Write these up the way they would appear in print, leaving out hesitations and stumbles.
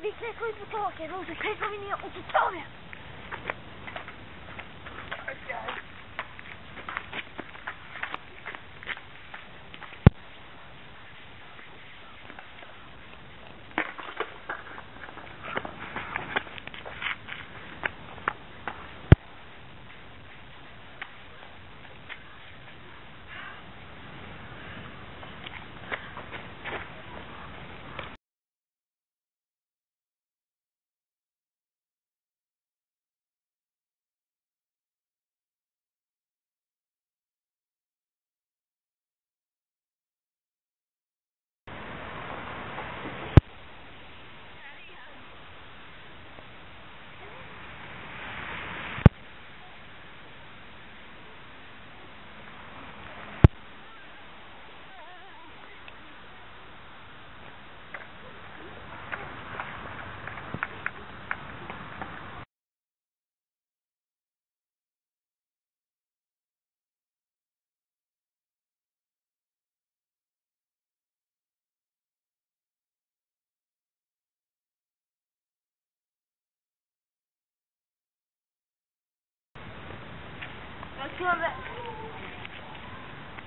Vi klättrar ut på taket och så klättrar vi ner och så tar vi.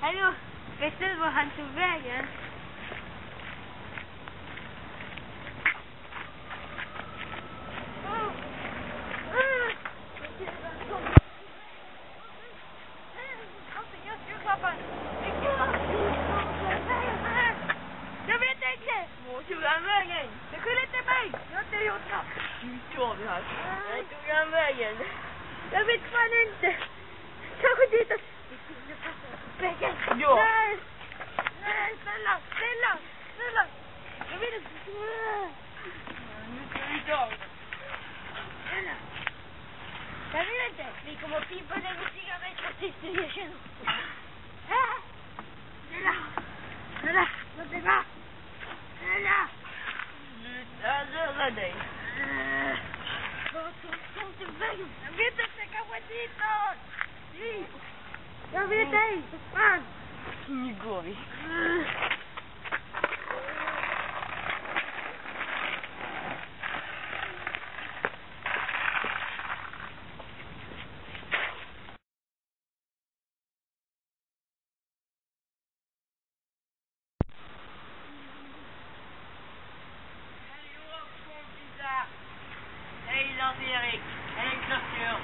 Hallå, vet du var han tog vägen? Jag vet inte! Var tog han vägen? Det skyller inte mig! Jag har inte gjort något! Nu står vi här. Jag tog han vägen. Jag vet fan inte! Kanske dit. Bäcken! Ja! Nej! Nej, snälla! Jag vill inte! Nu ska vi ta! Snälla! Jag vill inte! Vi kommer att pimpa den med cigaretter tills du erkänner! Snälla! Låt mig gå! Snälla! Sluta röra dig! Vad tog inte vägen? Jag vet inte! Kanske ditåt! Jag vet ej, för fan! Nu går vi. Hallå kompisar! Hej Lars-Erik! Hej Klassgör!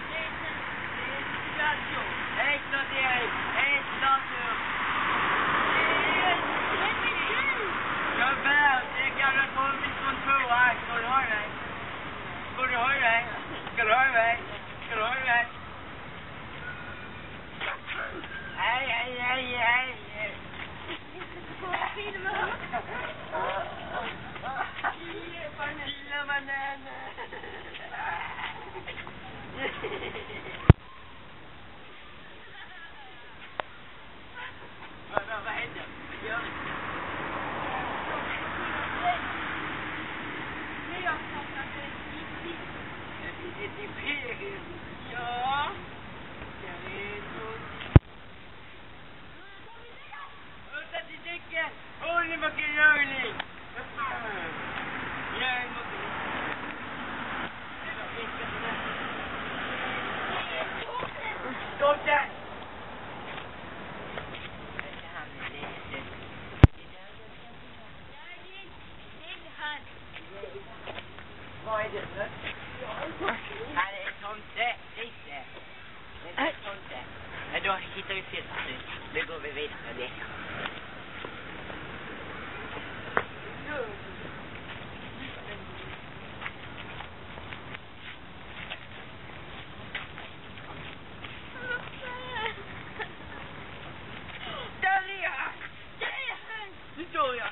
Hej Lars-Erik! Hej Klassgör! Jag bär, det är gamla kompis från tvåa. Ska du ha dig? Ska du ha dig? Ska du ha dig? Ska du ha dig? Hej! Lilla bananer! Vad händer? Gör det. Jag har saknat ett imperium. Ja. Jag är så... Öta till däcken! Åh, ni var gröning! Jag är mot dig. Stopp där! Vad är det? Nej, det är tomte. Lite. Det är tomte. Ja, då hittar vi fel nu. Nu går vi vidare med det. Där är han! Nu står jag.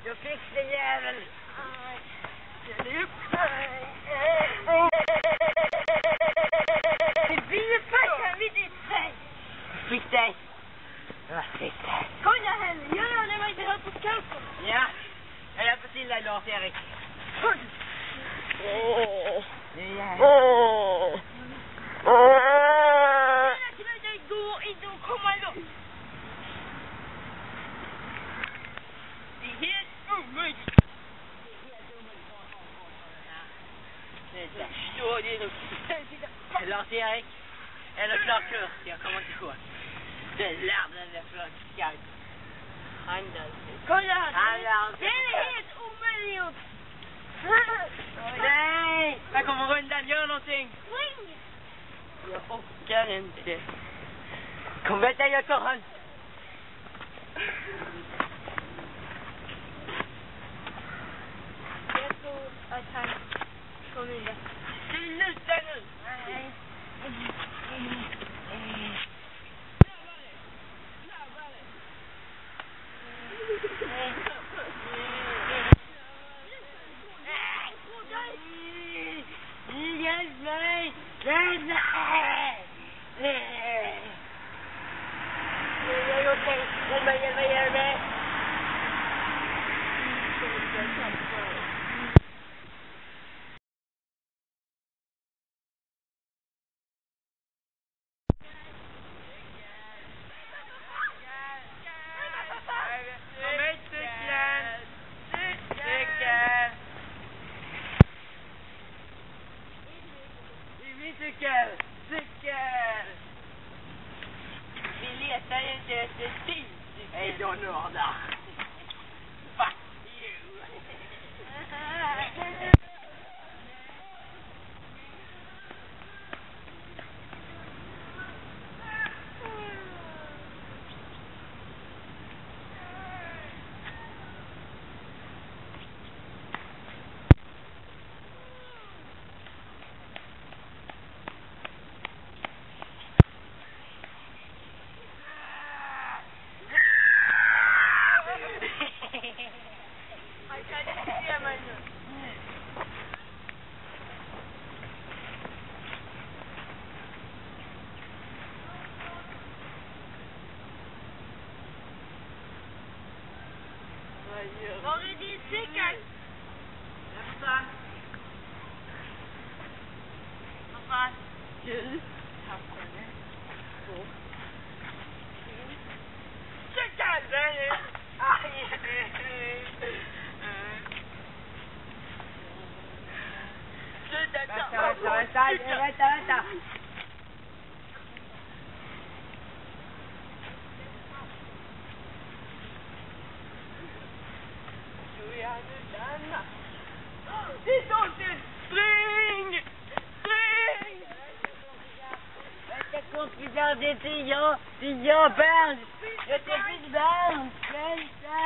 Jag fick det jävel. Vi fick dig. Vad fick det? Kom igen Henry, gör det man inte hör på scouten. Ja, jag hjälper till dig Lars-Erik. Kom. Det går inte att komma loss. Det är helt omöjligt. Förstår det nog. Lars-Erik, eller klar kurs, jag kommer inte ihåg. Det lärde den för scout. Kolla här. Det är helt omöjligt. Nej, där kommer rundan, gör någonting. Spring. Jag orkar inte. Kom vänta, jag tar han. Jag tror att han kommer in där. Sluta nu. Nej. Hjälp mig! Hjälp mig! Jag har gjort det. Hjälp mig! Cykel! Vi letar inte efter cykel. Hej då nördar! Fuck you! Var är din cykel? Pappa. Du. Cykel! Sluta! Vänta! Det är sånt! Spring! Vänta kompisar, det är jag Bernt! Jag är Bernt! Vänta!